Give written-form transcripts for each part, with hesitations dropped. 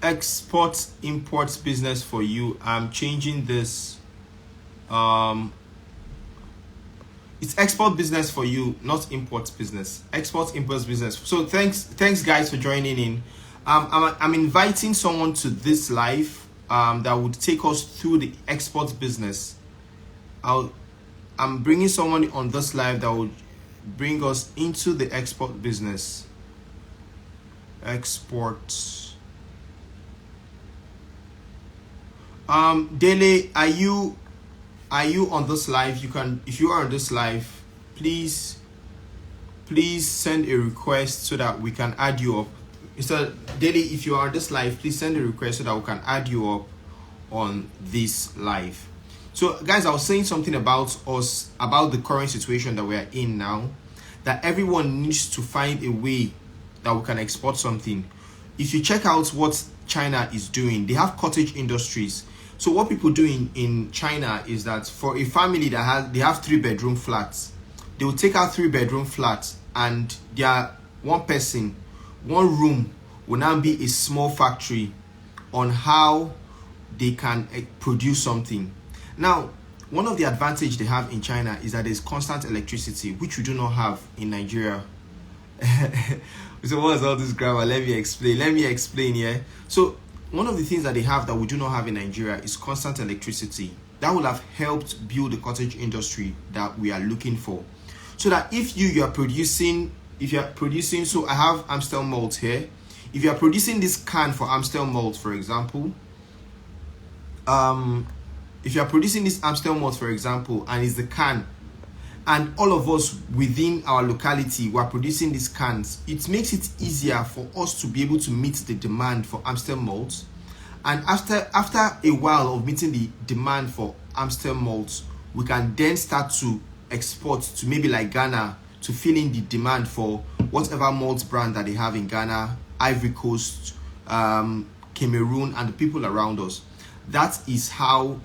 export import business for you. I'm changing this. Um, it's export business for you, not import business. Export import business. So thanks guys for joining in. I'm inviting someone to this live that would take us through the export business. I'm bringing someone on this live that would bring us into the export business. Export. Dele, are you on this live? You can, if you are on this live, please send a request so that we can add you up. Mr. Dele, if you are on this live, please send a request so that we can add you up on this live. So guys, I was saying something about us, about the current situation that we are in now, that everyone needs to find a way that we can export something. If you check out what China is doing, they have cottage industries. So what people do in China is that for a family that they have 3-bedroom flats, they will take out 3-bedroom flats, and their one person, one room will now be a small factory on how they can produce something. Now, one of the advantage they have in China is that there's constant electricity, which we do not have in Nigeria. So what's all this grammar? Let me explain. Yeah. So one of the things that they have that we do not have in Nigeria is constant electricity. That will have helped build the cottage industry that we are looking for. So that if you are producing, so I have Amstel malt here. If you are producing this can for Amstel malt, for example, if you are producing this Amstel malt, for example, and it's the can, and all of us within our locality were producing these cans, it makes it easier for us to be able to meet the demand for Amstel malt. And after a while of meeting the demand for Amstel malt, we can then start to export to maybe like Ghana to fill in the demand for whatever malt brand that they have in Ghana, Ivory Coast, Cameroon, and the people around us. That is how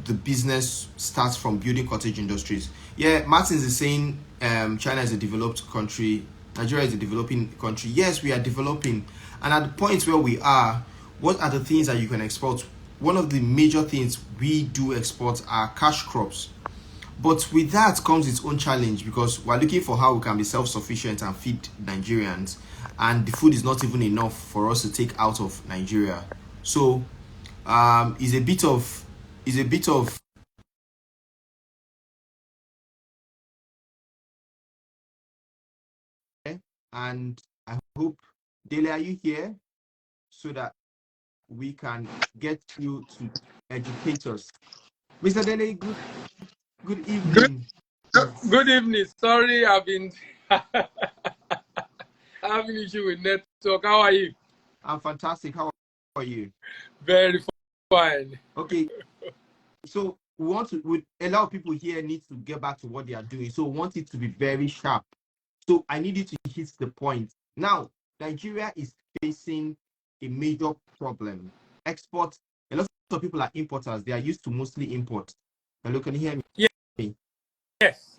the business starts, from building cottage industries. Yeah, Martins is saying China is a developed country, Nigeria is a developing country. Yes, we are developing, and at the point where we are, what are the things that you can export? One of the major things we do export are cash crops, but with that comes its own challenge, because we're looking for how we can be self-sufficient and feed Nigerians, and the food is not even enough for us to take out of Nigeria. So is a bit of and I hope, Dele, are you here so that we can get you to educate us? Mr. Dele, good evening. Good evening. Sorry, I've been having issue with network. How are you? I'm fantastic. How are you? Very fine. Okay. So a lot of people here need to get back to what they are doing. So we want it to be very sharp. So I need you to hit the point. Now, Nigeria is facing a major problem. Export, a lot of people are importers. They are used to mostly import. Hello, can you hear me? Yes.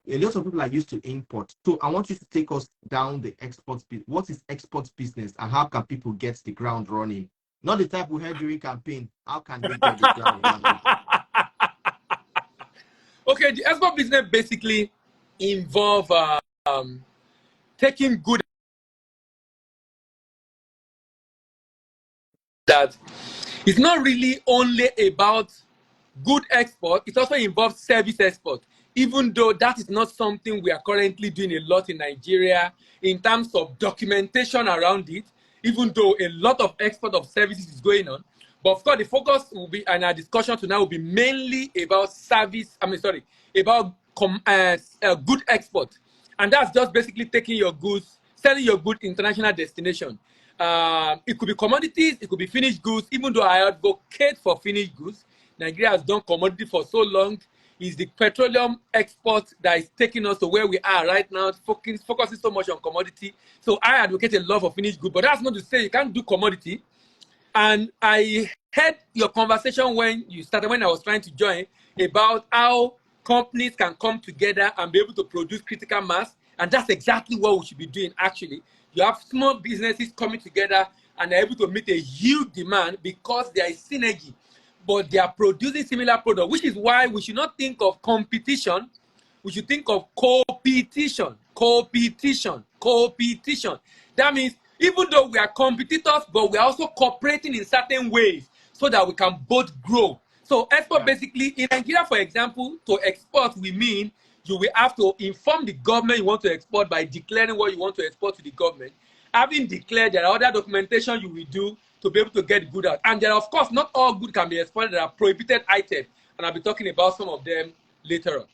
A lot of people are used to import. So I want you to take us down the export. What is export business, and how can people get the ground running? Not the type we heard during campaign. How can they get the ground running? Okay, the export business basically involve taking good that it's not really only about good export, it also involves service export, even though that is not something we are currently doing a lot in Nigeria in terms of documentation around it, even though a lot of export of services is going on. But of course, the focus will be, and our discussion tonight will be mainly about about good export. And that's just basically taking your goods, selling your good international destination. It could be commodities, it could be finished goods, even though I advocate for finished goods. Nigeria has done commodity for so long. It's the petroleum export that is taking us to where we are right now, focusing so much on commodity. So I advocate a lot for finished goods, but that's not to say you can't do commodity. And I heard your conversation when I was trying to join, about how companies can come together and be able to produce critical mass. And that's exactly what we should be doing, actually. You have small businesses coming together and they're able to meet a huge demand because there is synergy. But they are producing similar products, which is why we should not think of competition. We should think of competition. That means even though we are competitors, but we are also cooperating in certain ways so that we can both grow. So export basically in Nigeria, for example, to export, we mean you will have to inform the government you want to export by declaring what you want to export to the government. Having declared, there are other documentation you will do to be able to get good out. And there are, of course, not all good can be exported. There are prohibited items, and I'll be talking about some of them later on.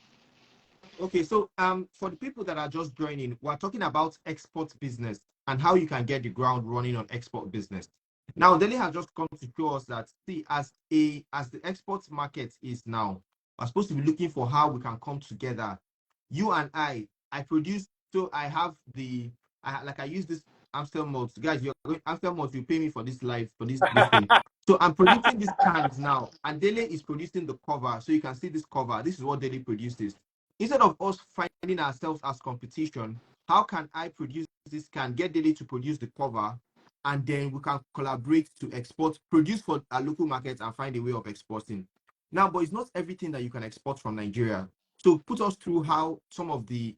Okay, so for the people that are just joining, we're talking about export business and how you can get the ground running on export business. Now, Dele has just come to show us that, see, as the export market is now, we're supposed to be looking for how we can come together. You and I produce, so I have I use this Amstel mods. Guys, you're going Amstel mods, you pay me for this live, for this thing. So I'm producing these cans now, and Dele is producing the cover. So you can see this cover. This is what Dele produces. Instead of us finding ourselves as competition, how can I produce this can, get Dele to produce the cover, and then we can collaborate to export, produce for our local markets and find a way of exporting. Now, but it's not everything that you can export from Nigeria. So put us through how some of the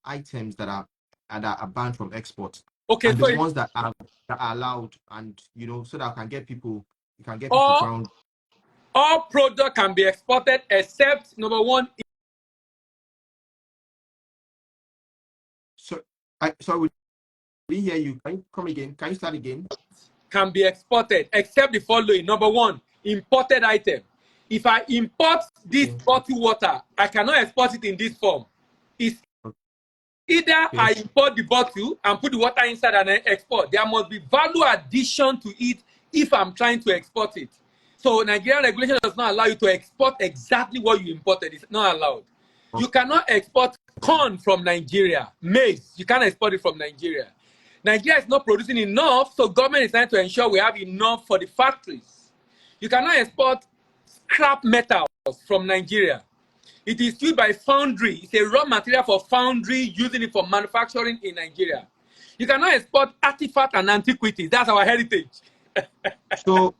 items that are banned from export, Okay, and the so ones that are allowed, and so that you can get people all ground. products can be exported except number one. Sorry, we didn't hear you. Can you come again? Can you start again? Can be exported except the following. Number one, imported item. If I import this bottled water, I cannot export it in this form. It's either I import the bottle and put the water inside and then export. There must be value addition to it if I'm trying to export it. So Nigerian regulation does not allow you to export exactly what you imported. It's not allowed. You cannot export corn from Nigeria. Maize, you can't export it from Nigeria. Nigeria is not producing enough, so government is trying to ensure we have enough for the factories. You cannot export scrap metals from Nigeria. It is used by foundry. It's a raw material for foundry, using it for manufacturing in Nigeria. You cannot export artifact and antiquities. That's our heritage. So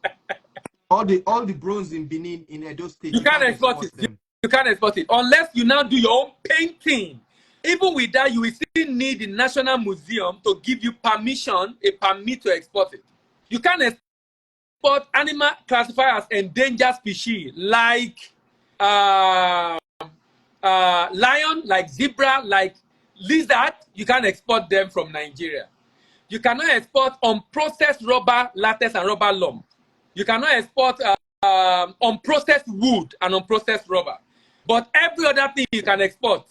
all the bronze in Benin, in Edo State, you can't export it. them. You can't export it unless you now do your own painting. Even with that, you will still need the National Museum to give you permission, a permit to export it. You can't export animal classified as endangered species like lion, like zebra, like lizard. You can't export them from Nigeria. You cannot export unprocessed rubber, latex, and rubber lump. You cannot export unprocessed wood and unprocessed rubber. But every other thing you can export.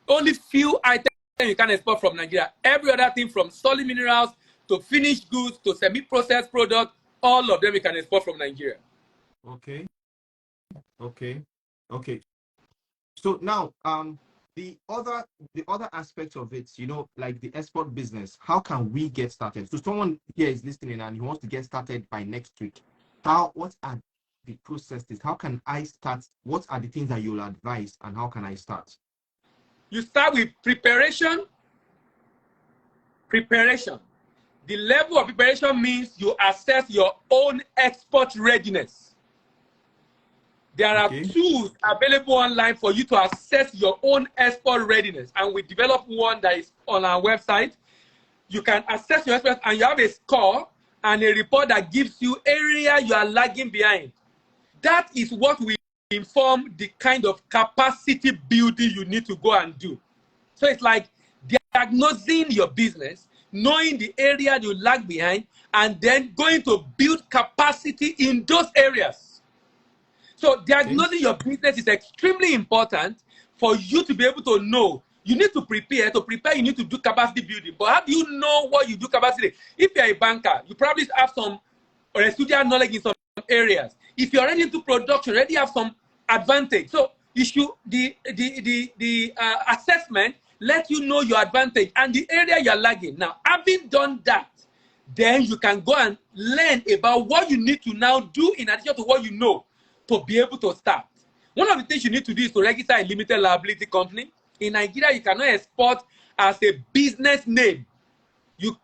Only few items you can export from Nigeria. Every other thing, from solid minerals to finished goods to semi-processed products, all of them you can export from Nigeria. Okay. So now, the other aspect of it, like the export business, how can we get started? So someone here is listening and he wants to get started by next week. What are the processes? How can I start? What are the things that you'll advise, and how can I start? You start with preparation. The level of preparation means you assess your own export readiness. There are tools available online for you to assess your own export readiness, and we developed one that is on our website. You can assess your export, and you have a score and a report that gives you area you are lagging behind. That is what we inform the kind of capacity building you need to go and do. So it's like diagnosing your business, knowing the area you lag behind, and then going to build capacity in those areas. So diagnosing your business is extremely important for you to be able to know. You need to prepare. To prepare, you need to do capacity building. But how do you know what you do capacity? If you're a banker, you probably have some residual knowledge in some areas. If you're already into production, already have some advantage. So you should, the assessment let you know your advantage and the area you're lagging. Now, having done that, then you can go and learn about what you need to now do in addition to what you know to be able to start. One of the things you need to do is to register a limited liability company. In Nigeria, you cannot export as a business name. You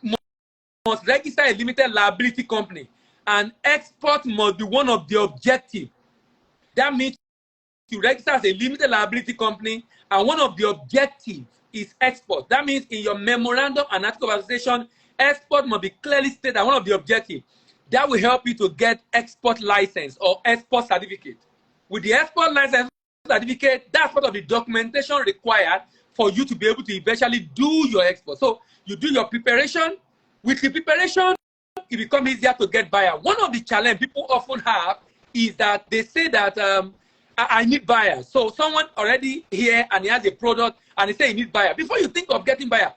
must register a limited liability company, and export must be one of the objectives. That means you register as a limited liability company, and one of the objectives is export. That means in your memorandum and article of association, export must be clearly stated as one of the objectives. That will help you to get export license or export certificate. With the export license certificate, that's part of the documentation required for you to be able to eventually do your export. So you do your preparation. With the preparation, it becomes easier to get buyer. One of the challenges people often have is that they say that I need buyers. So someone already here and he has a product and they say he need buyer. Before you think of getting buyer,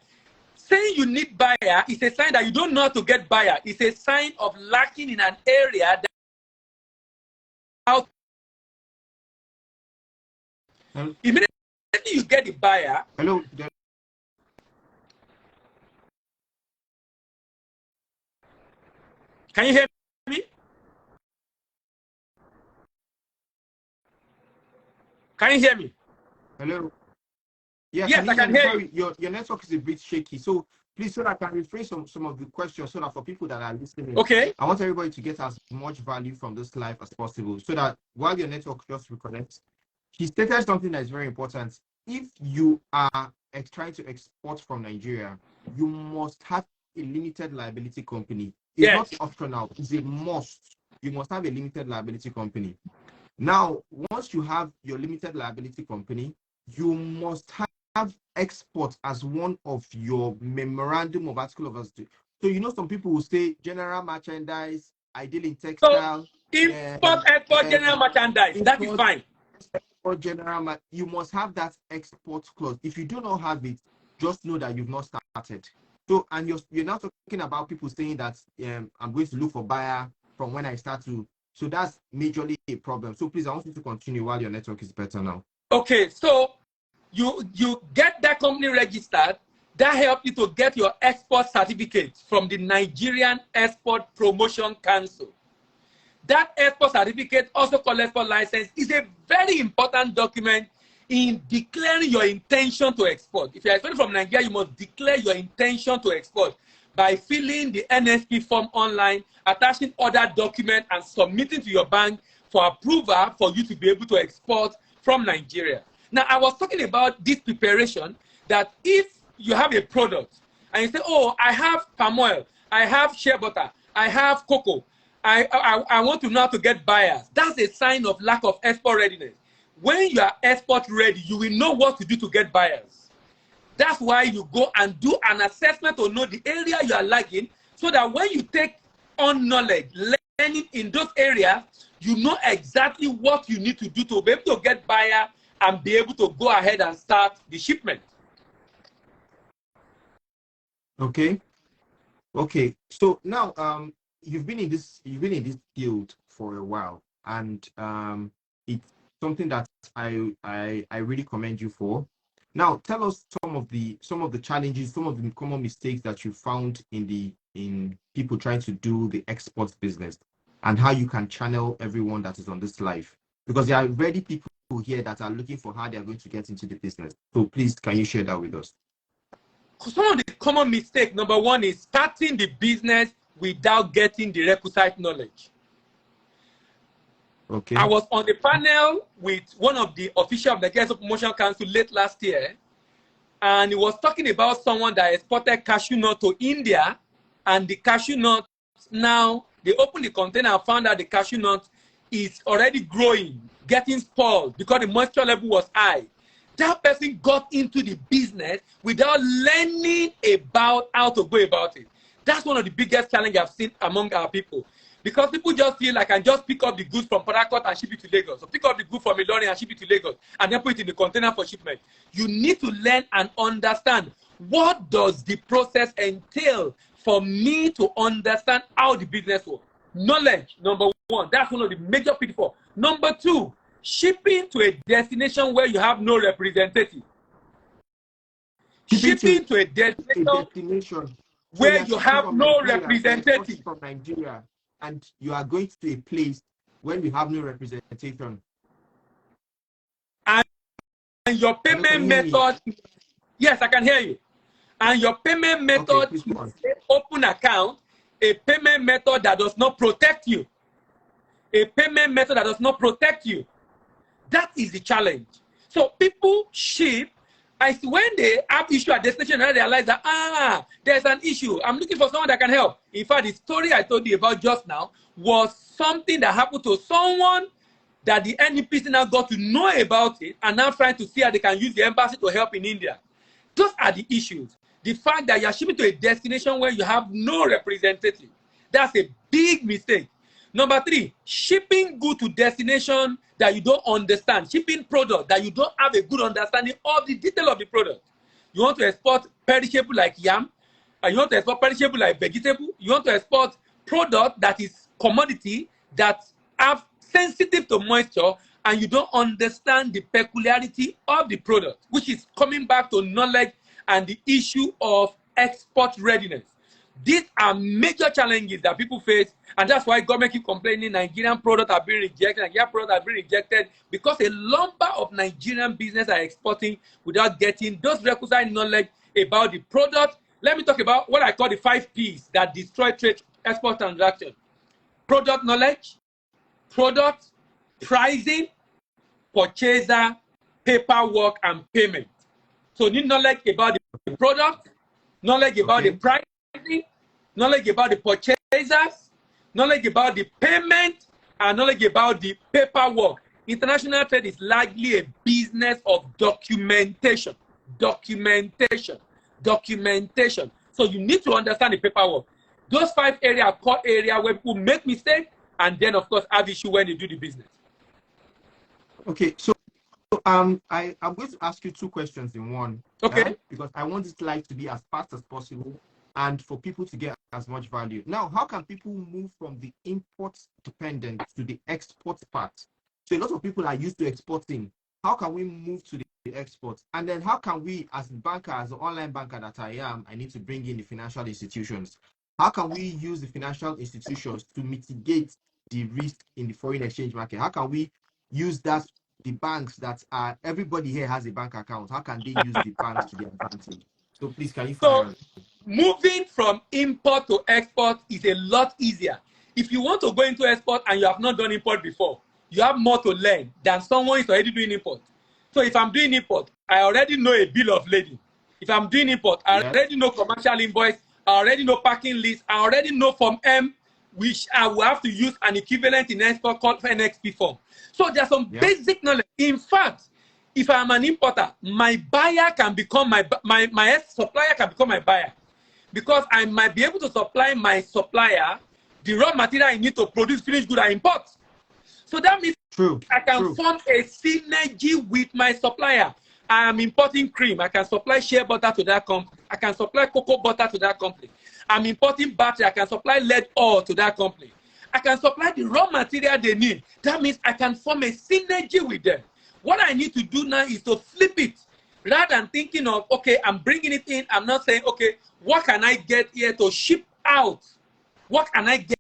saying you need buyer is a sign that you don't know how to get buyer. It's a sign of lacking in an area that immediately you get the buyer. Hello. Can you hear me? Can you hear me? Hello. Yeah, yes, I can hear you. Your network is a bit shaky. So please, so that I can rephrase some of the questions so that for people that are listening, okay, I want everybody to get as much value from this live as possible so that while your network just reconnects, he stated something that is very important. If you are trying to export from Nigeria, you must have a limited liability company. It's yes. not optional, it's a must. You must have a limited liability company. Now, once you have your limited liability company, you must have export as one of your memorandum of article of association. So you know some people will say general merchandise, ideal in textile. So import, export, general merchandise. That is fine. Or general, you must have that export clause. If you do not have it, just know that you've not started. So, and you're now talking about people saying that I'm going to look for buyer from when I start to. So that's majorly a problem. So please, I want you to continue while your network is better now. Okay, so you get that company registered. That helps you to get your export certificate from the Nigerian Export Promotion Council. That export certificate, also called export license, is a very important document in declaring your intention to export. If you're exporting from Nigeria, you must declare your intention to export by filling the NSP form online, attaching other documents, and submitting to your bank for approval for you to be able to export from Nigeria. Now, I was talking about this preparation, that if you have a product and you say, oh, I have palm oil, I have shea butter, I have cocoa, I want to know how to get buyers. That's a sign of lack of export readiness. When you are export ready, you will know what to do to get buyers. That's why you go and do an assessment to know the area you are lagging, so that when you take on knowledge, learning in those areas, you know exactly what you need to do to be able to get buyer and be able to go ahead and start the shipment. Okay. So now you've been in this field for a while, and it's something that I really commend you for. Now tell us some of the challenges, some of the common mistakes that you found in people trying to do the export business, and how you can channel everyone that is on this live, because there are already people here that are looking for how they are going to get into the business. So please, can you share that with us? Some of the common mistakes, number one, is starting the business without getting the requisite knowledge. Okay. I was on a panel with one of the officials of the Export Promotion Council late last year, and he was talking about someone that exported cashew nut to India, and the cashew nut, now they opened the container and found out the cashew nut is already growing, getting spoiled because the moisture level was high. That person got into the business without learning about how to go about it. That's one of the biggest challenges I've seen among our people. Because people just feel like I can just pick up the goods from Port Harcourt and ship it to Lagos. Or pick up the goods from Ilorin and ship it to Lagos. And then put it in the container for shipment. You need to learn and understand, what does the process entail for me to understand how the business works. Knowledge, number one. That's one of the major pitfalls. Number two, shipping to a destination where you have no representative. Shipping to a destination where you have no representative. From Nigeria, and you are going to a place where you have no representation. And your payment method, yes, I can hear you. And your payment method open account a payment method that does not protect you. A payment method that does not protect you. That is the challenge. So people ship. When they have issue at destination, I realize that there's an issue. I'm looking for someone that can help. In fact, the story I told you about just now was something that happened to someone that the NEPC now got to know about it and now trying to see how they can use the embassy to help in India. Those are the issues. The fact that you're shipping to a destination where you have no representative. That's a big mistake. Number 3, shipping good to destination that you don't understand. Shipping product that you don't have a good understanding of the detail of the product. You want to export perishable like yam, and you want to export perishable like vegetable. You want to export product that is commodity that are sensitive to moisture, and you don't understand the peculiarity of the product, which is coming back to knowledge and the issue of export readiness. These are major challenges that people face, and that's why government keep complaining Nigerian products are being rejected, Nigerian products are being rejected, because a number of Nigerian businesses are exporting without getting those requisite knowledge about the product. Let me talk about what I call the 5 P's that destroy trade export transaction. Product knowledge, product, pricing, purchaser, paperwork, and payment. So you need knowledge about the product, knowledge about the price, knowledge about the purchasers, knowledge about the payment, and knowledge about the paperwork. International trade is largely a business of documentation. Documentation. So you need to understand the paperwork. Those 5 areas are core areas where people make mistakes and then, of course, have issue when they do the business. Okay, so I'm going to ask you 2 questions in one. Okay. Because I want this live to be as fast as possible and for people to get as much value. Now, how can people move from the import dependent to the export part? So a lot of people are used to exporting. How can we move to the export? And then how can we, as a banker, as an online banker that I am, I need to bring in the financial institutions. How can we use the financial institutions to mitigate the risk in the foreign exchange market? How can we use that, the banks that are, everybody here has a bank account. How can they use the banks to their advantage? So please, can you fire on? Moving from import to export is a lot easier. If you want to go into export and you have not done import before, you have more to learn than someone who's already doing import. So if I'm doing import, I already know a bill of lading. If I'm doing import, I already know commercial invoice, I already know packing list, I already know Form M, which I will have to use an equivalent in export called NXP form. So there's some basic knowledge. In fact, if I'm an importer, my buyer can become my supplier can become my buyer, because I might be able to supply my supplier the raw material I need to produce finished good I import. So that means I can form a synergy with my supplier. I am importing cream. I can supply shea butter to that company. I can supply cocoa butter to that company. I'm importing battery. I can supply lead oil to that company. I can supply the raw material they need. That means I can form a synergy with them. What I need to do now is to flip it. Rather than thinking of, okay, I'm bringing it in, I'm not saying, okay, what can I get here to ship out? What can I get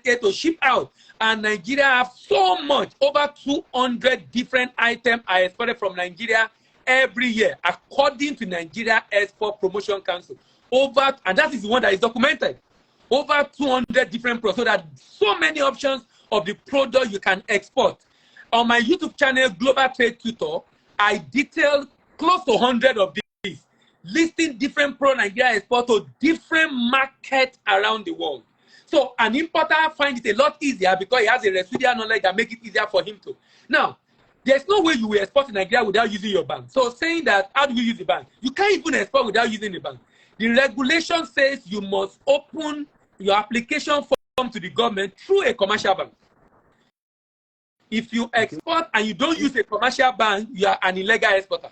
here to ship out? And Nigeria have so much, over 200 different items are exported from Nigeria every year, according to Nigeria Export Promotion Council. And that is the one that is documented. Over 200 different products. So there are so many options of the product you can export. On my YouTube channel, Global Trade Tutor, I detailed close to 100 of these, listing different pro-Nigeria export to different markets around the world. So an importer finds it a lot easier because he has a residual knowledge that makes it easier for him to. Now, there's no way you will export in Nigeria without using your bank. So saying that, how do we use the bank? You can't even export without using the bank. The regulation says you must open your application form to the government through a commercial bank. If you export and you don't use a commercial bank, you are an illegal exporter.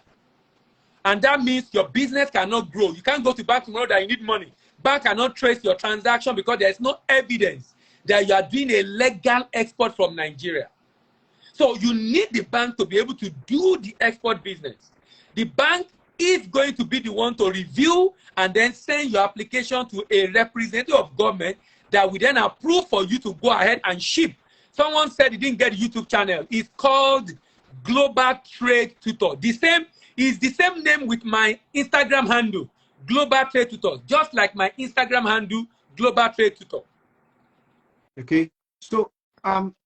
And that means your business cannot grow. You can't go to bank tomorrow that you need money. Bank cannot trace your transaction because there is no evidence that you are doing a legal export from Nigeria. So you need the bank to be able to do the export business. The bank is going to be the one to review and then send your application to a representative of government that will then approve for you to go ahead and ship. Someone said he didn't get a YouTube channel. It's called Global Trade Tutor. The same name with my Instagram handle, Global Trade Tutors, just like my Instagram handle, Global Trade Tutor. Okay. So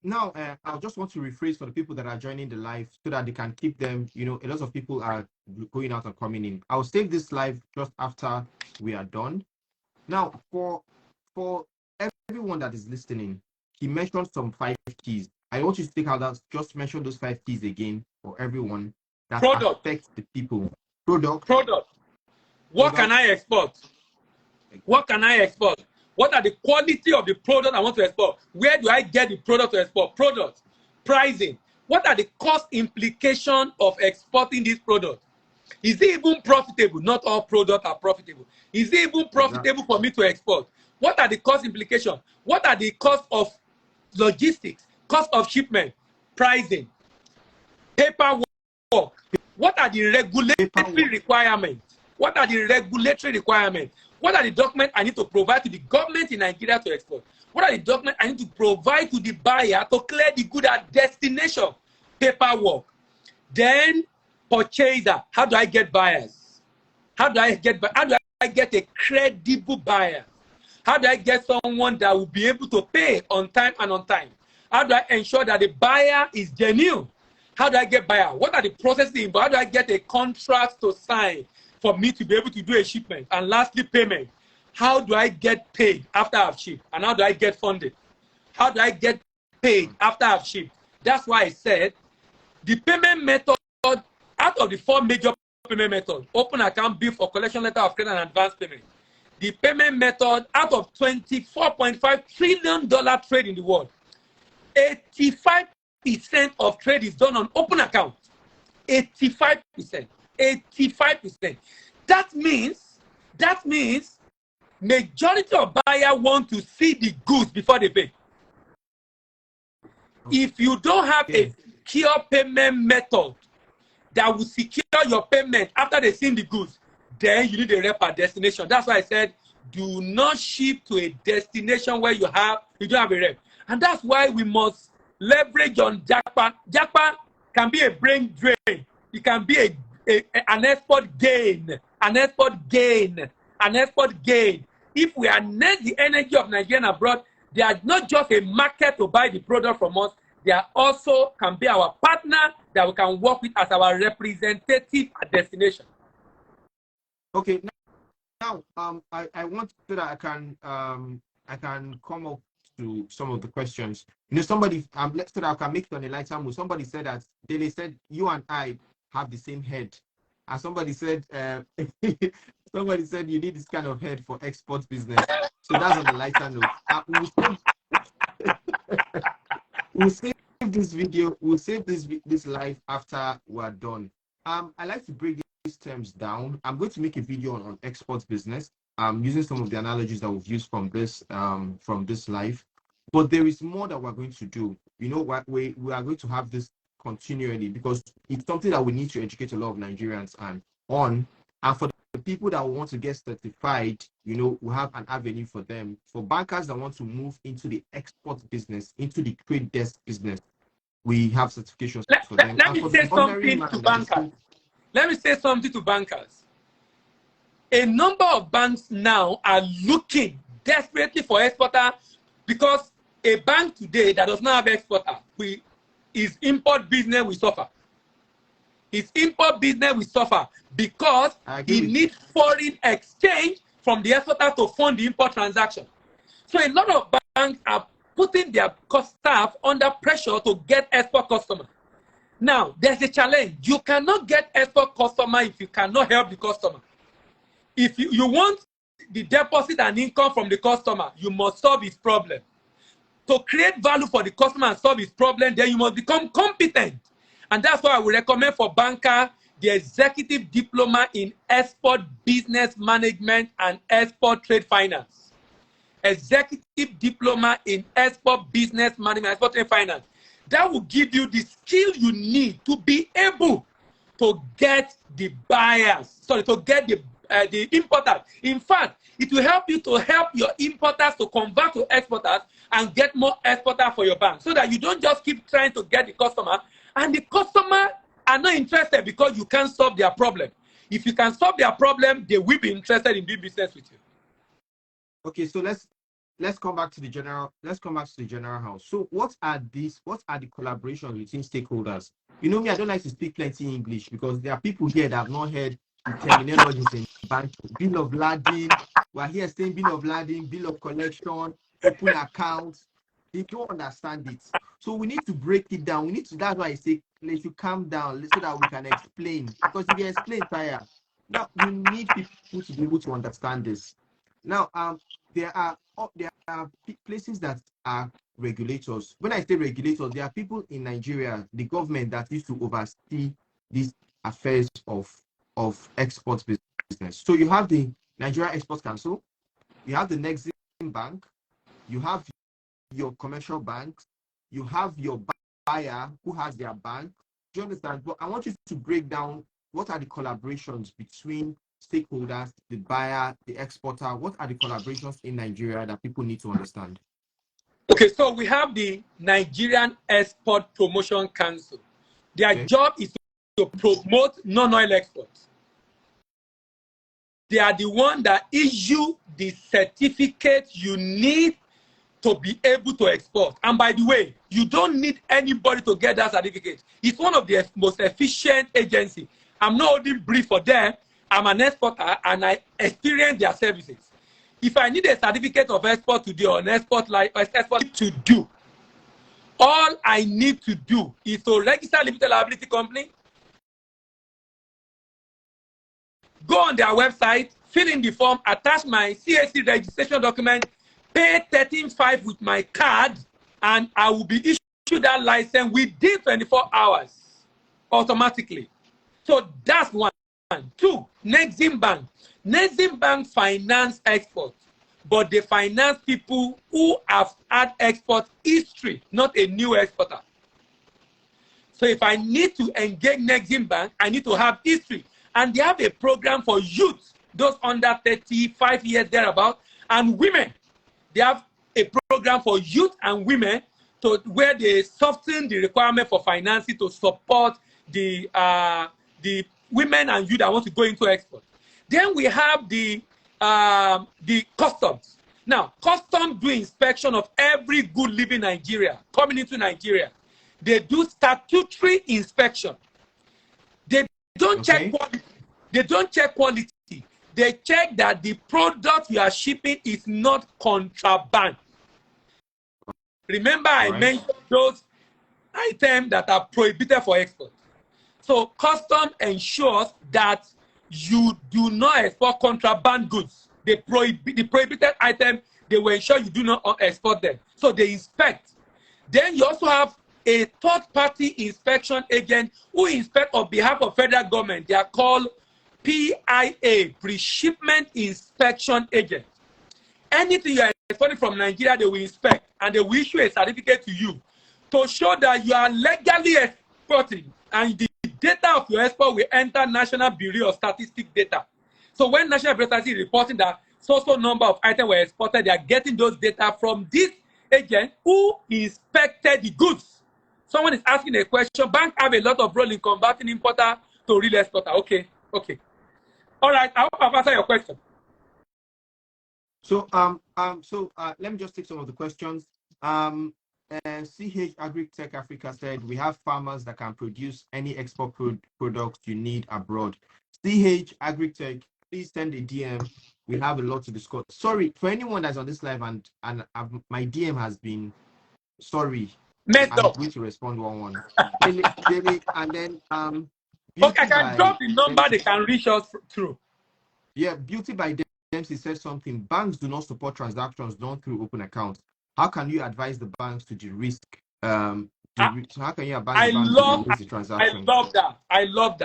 now I just want to rephrase for the people that are joining the live so that they can keep them. You know, a lot of people are going out and coming in. I'll save this live just after we are done. Now, for everyone that is listening, he mentioned some 5 keys. I want you to take out that. Just mention those 5 keys again for everyone that Product. affects the people. Product. What can I export? What can I export? What are the quality of the product I want to export? Where do I get the product to export? Product. Pricing. What are the cost implications of exporting this product? Is it even profitable? Not all products are profitable. Is it even profitable for me to export? What are the cost implications? What are the costs of logistics, cost of shipment, pricing, paperwork? What are the regulatory requirements? What are the regulatory requirements? What are the documents I need to provide to the government in Nigeria to export? What are the documents I need to provide to the buyer to clear the good at destination? Paperwork. Then purchaser. How do I get buyers? How do I get a credible buyer? How do I get someone that will be able to pay on time and on time? How do I ensure that the buyer is genuine? How do I get buyer? What are the processes involved? How do I get a contract to sign for me to be able to do a shipment? And lastly, payment. How do I get paid after I've shipped? And how do I get funded? How do I get paid after I've shipped? That's why I said the payment method, out of the 4 major payment methods, open account, bill for collection, letter of credit, and advance payment. The payment method, out of $24.5 trillion trade in the world, 85% of trade is done on open account. 85%. 85%. That means majority of buyers want to see the goods before they pay. If you don't have a secure payment method that will secure your payment after they see the goods, then you need a rep at destination. That's why I said, do not ship to a destination where you don't have a rep. And that's why we must leverage on Jackpa. Jackpa can be a brain drain. It can be an export gain. An export gain. An export gain. If we harness the energy of Nigerian abroad, they are not just a market to buy the product from us, they are also can be our partner that we can work with as our representative at destination. Okay, now I want so that I can come up to some of the questions. You know, somebody so that I can make it on a lighter mood. Somebody said that they said you and I have the same head, and somebody said somebody said you need this kind of head for export business. So that's on the lighter note. We'll save this video. We'll save this live after we're done. I like to break these terms down. I'm going to make a video on export business. Using some of the analogies that we've used from this live. But there is more that we're going to do. You know what? We are going to have this continually because it's something that we need to educate a lot of Nigerians on. And for the people that want to get certified, you know, we have an avenue for them. For bankers that want to move into the export business, into the trade desk business, we have certifications for them. Let me say something to bankers. Let me say something to bankers. A number of banks now are looking desperately for exporter because a bank today that does not have exporter, his import business will suffer. His import business will suffer because he needs foreign exchange from the exporter to fund the import transaction. So a lot of banks are putting their staff under pressure to get export customers. Now, there's a challenge. You cannot get export customer if you cannot help the customer. If you want the deposit and income from the customer, you must solve his problem. To create value for the customer and solve his problem, then you must become competent. And that's why I would recommend for banker the executive diploma in export business management and export trade finance. Executive diploma in export business management, export trade finance. That will give you the skill you need to be able to get the buyers, to get the importers. In fact, it will help you to help your importers to convert to exporters and get more exporters for your bank so that you don't just keep trying to get the customer and the customer are not interested because you can't solve their problem. If you can solve their problem, they will be interested in doing business with you. Okay, so let's come back to the general house. So what are the collaborations between stakeholders? You know me, I don't like to speak plenty English because there are people here that have not heard the terminologies in banking. Bill of lading, we're here saying bill of lading, bill of collection, open accounts. They don't understand it. So we need to break it down. That's why I say let you calm down so that we can explain. Because if you explain, tire, now we need people to be able to understand this. Now, there are places that are regulators. When I say regulators, there are people in Nigeria, the government that used to oversee these affairs of export business. So you have the Nigeria Export Council, you have the Nexim Bank, you have your commercial banks, you have your buyer who has their bank. Do you understand? But I want you to break down what are the collaborations between stakeholders, the buyer, the exporter. What are the collaborations in Nigeria that people need to understand? Okay, so we have the Nigerian Export Promotion Council. Their job is to promote non-oil exports. They are the one that issue the certificate you need to be able to export. And by the way, you don't need anybody to get that certificate. It's one of the most efficient agencies. I'm not holding brief for them. I'm an exporter and I experience their services. If I need a certificate of export today or an export to do, all I need to do is to register a limited liability company, go on their website, fill in the form, attach my CAC registration document, pay 13.5 with my card, and I will be issued that license within 24 hours automatically. So that's one. Two, Nexim Bank. Nexim Bank finance export, but they finance people who have had export history, not a new exporter. So if I need to engage Nexim Bank, I need to have history. And they have a program for youth, those under 35 years thereabout, and women. They have a program for youth and women where they soften the requirement for financing to support the women and youth that want to go into export. Then we have the customs. Now, customs do inspection of every good living Nigeria coming into Nigeria. They do statutory inspection. They don't check quality. They don't check quality. They check that the product you are shipping is not contraband. Remember, I mentioned those items that are prohibited for export. So customs ensures that you do not export contraband goods. The prohibited item, they will ensure you do not export them. So they inspect. Then you also have a third-party inspection agent who inspect on behalf of federal government. They are called PIA, Pre-Shipment Inspection Agent. Anything you are exporting from Nigeria, they will inspect and they will issue a certificate to you to show that you are legally exporting, and the data of your export will enter National Bureau of Statistics data. So when National Bureau of Statistics is reporting that so number of items were exported, they are getting those data from this agent who inspected the goods. Someone is asking a question. Banks have a lot of role in converting importer to real exporter. Okay. All right. I hope I've answered your question. So let me just take some of the questions. CH AgriTech Africa said we have farmers that can produce any export products you need abroad. CH AgriTech, please send a DM. We have a lot to discuss. Sorry for anyone that's on this live and my DM has been messed up. I'm going to respond one. Daily, and then okay, I can drop the number they can reach us through. Yeah, Beauty by Dempsey said something. Banks do not support transactions done through open accounts. How can you advise the banks to de-risk? How can you advise the banks to de-risk the transaction? I love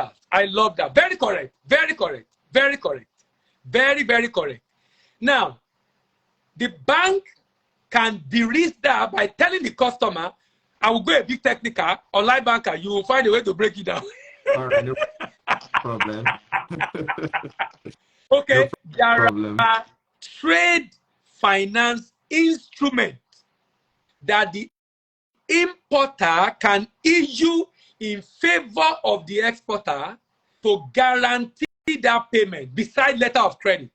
that. Very correct. Very correct. Now, the bank can de-risk that by telling the customer, I will go a bit technical, Onlinebanker, you will find a way to break it down. All right, no problem. Okay, there are trade finance instruments that the importer can issue in favor of the exporter to guarantee that payment beside letter of credit.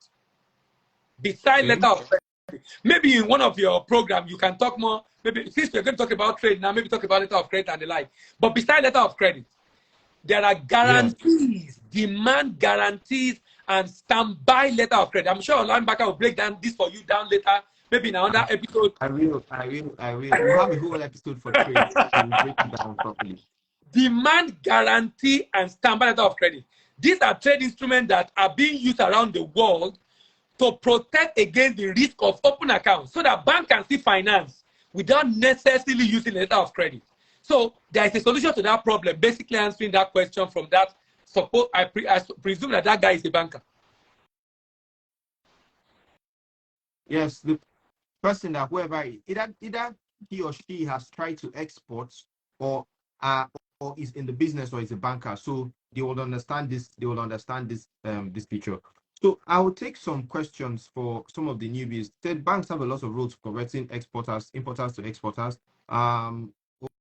Beside letter of credit. Maybe in one of your programs, you can talk more. Maybe since we're going to talk about trade now, maybe talk about letter of credit and the like. But beside letter of credit, there are guarantees, demand guarantees, and standby letter of credit. I'm sure Onlinebanker will break down this for you down later, maybe in another episode. I will. We'll have a whole episode for trades. We'll break it down properly. Demand guarantee and standby letter of credit. These are trade instruments that are being used around the world to protect against the risk of open accounts so that bank can still finance without necessarily using a letter of credit. So there is a solution to that problem, basically answering that question from that. Suppose I presume that that guy is a banker. Yes, the person that whoever either he or she has tried to export or is in the business or is a banker, so they will understand this. They will understand this feature. So I will take some questions for some of the newbies. Said banks have a lot of rules for converting importers to exporters.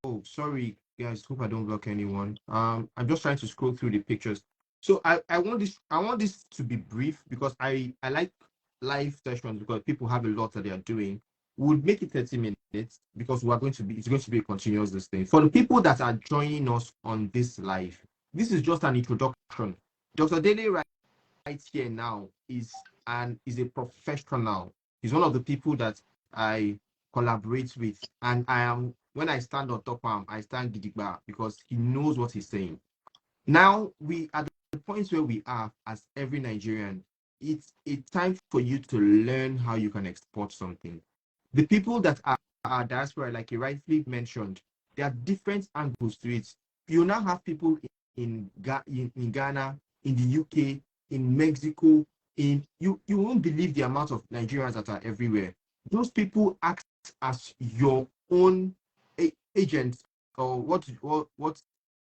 Oh, sorry guys, hope I don't block anyone. I'm just trying to scroll through the pictures. So I want this to be brief because I like live sessions because people have a lot that they are doing. We'll make it 30 minutes because it's going to be a continuous this thing. For the people that are joining us on this live, this is just an introduction. Dr. Dele right here now is a professional. He's one of the people that I collaborate with, and when I stand on top of him, I stand gidigba because he knows what he's saying. Now we are at the point where we are as every Nigerian. It's a time for you to learn how you can export something. The people that are diaspora, like you rightly mentioned, there are different angles to it. You now have people in Ghana, in the UK, in Mexico, you won't believe the amount of Nigerians that are everywhere. Those people act as your own agents, or what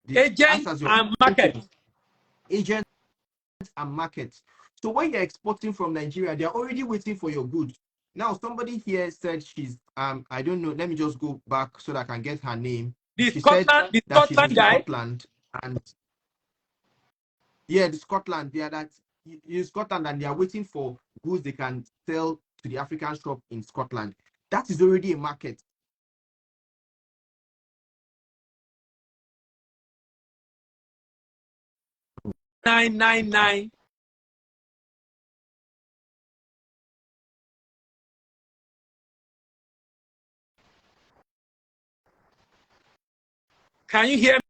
Agent and market. Agents and markets. So when you're exporting from Nigeria, they're already waiting for your goods. Now, somebody here said she's I don't know. Let me just go back so that I can get her name. She said that she's in Scotland, and yeah, the Scotland. They are that in Scotland, and they are waiting for goods they can sell to the African shop in Scotland. That is already a market. $999. Can you hear me?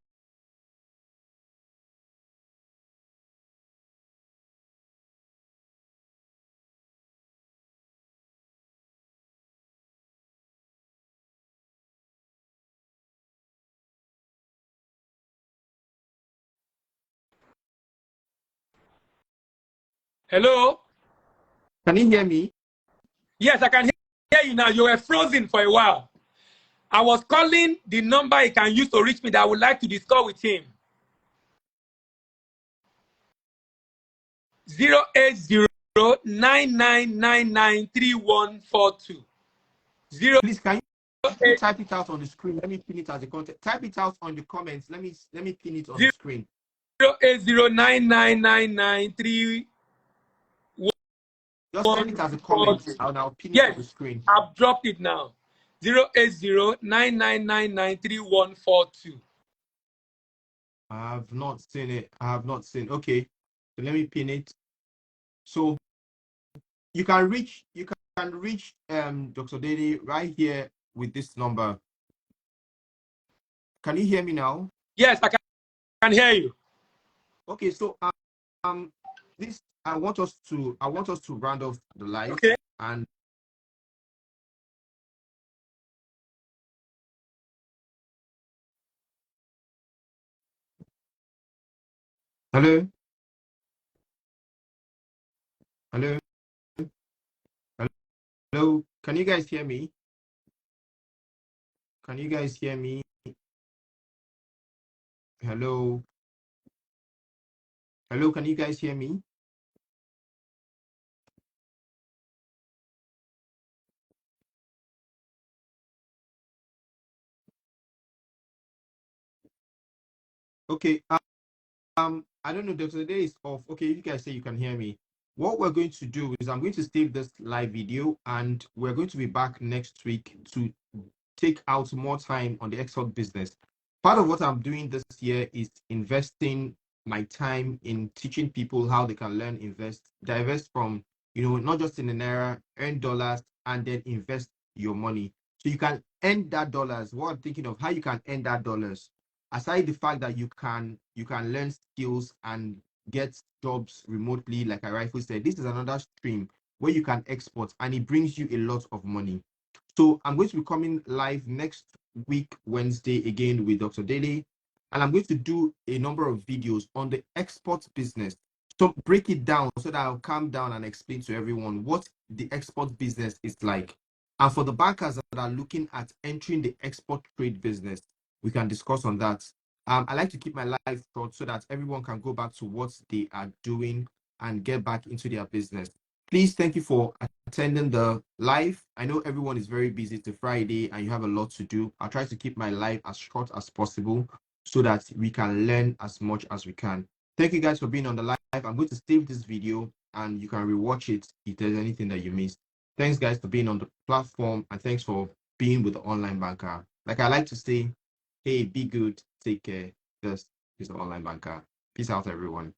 Hello? Can you hear me? Yes, I can hear you now. You were frozen for a while. I was calling the number he can use to reach me that I would like to discuss with him. 080-9999-3142. Please, can you type it out on the screen? Let me pin it as a content. Type it out on the comments. Let me pin it on the screen. 080-9999-3142. Just send it as a comment and I'll pin it on the screen. I've dropped it now. 080-9999-3142. I have not seen it. Okay. So let me pin it. So you can reach Dr. Dede right here with this number. Can you hear me now? Yes, I can hear you. Okay, so this I want us to round off the live. Okay. And hello. Hello, can you guys hear me? Hello, can you guys hear me? Okay, I don't know. Dr. Day is off. Okay, if you guys say you can hear me, what we're going to do is I'm going to save this live video, and we're going to be back next week to take out more time on the export business. Part of what I'm doing this year is investing my time in teaching people how they can learn, invest, divest from, not just in the naira, earn dollars, and then invest your money. So you can earn that dollars. What I'm thinking of how you can earn that dollars, aside the fact that you can learn skills and get jobs remotely, like I rightfully said, this is another stream where you can export and it brings you a lot of money. So I'm going to be coming live next week, Wednesday, again with Dr. Daly. And I'm going to do a number of videos on the export business. So break it down so that I'll calm down and explain to everyone what the export business is like. And for the bankers that are looking at entering the export trade business, we can discuss on that. I like to keep my life short so that everyone can go back to what they are doing and get back into their business. Please, thank you for attending the live. I know everyone is very busy. It's a Friday and you have a lot to do. I'll try to keep my live as short as possible so that we can learn as much as we can. Thank you guys for being on the live. I'm going to save this video and you can rewatch it if there's anything that you missed. Thanks, guys, for being on the platform, and thanks for being with the online banker. Like I like to say, hey, be good, take care. This is the online banker. Peace out, everyone.